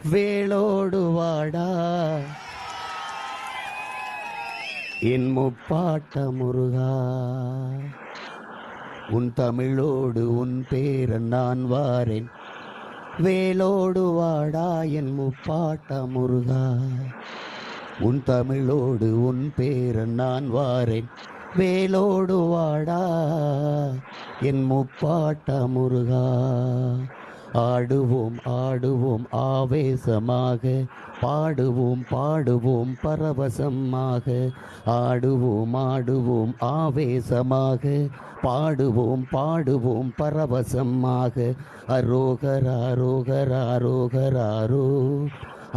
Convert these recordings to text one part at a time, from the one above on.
வேளோடு வாடா என் முப்பாட்ட முருகா, உன் தமிழோடு உன் பேரன் நான் வாரேன். வேளோடு வாடா என் முப்பாட்ட முருகா, உன் தமிழோடு உன் பேரன் நான் வாரேன். வேளோடு வாடா என் முப்பாட்ட முருகா. ஆடுவோம் ஆடுவோம் ஆவேசமாக, பாடுவோம் பாடுவோம் பரவசமாக. ஆடுவோம் ஆடுவோம் ஆவேசமாக, பாடுவோம் பாடுவோம் பரவசமாக. அரோகரா ரோகரா ரோகராரோ,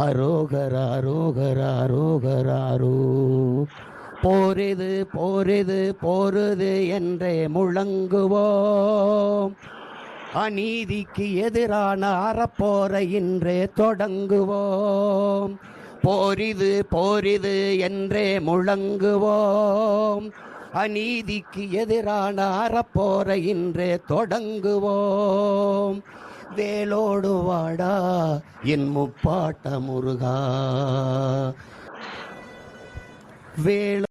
அரோகரா ரோகரா ரோகராரோ. போரிது போரிது போருது என்றே முழங்குவோம், அநீதிக்கு எதிரான அறப்போரை இன்றே தொடங்குவோம். போரிது போரிது என்றே முழங்குவோம், அநீதிக்கு எதிரான அறப்போரை இன்றே தொடங்குவோம். வேளோடு வாடா என் முப்பாட்ட முருகா, வேள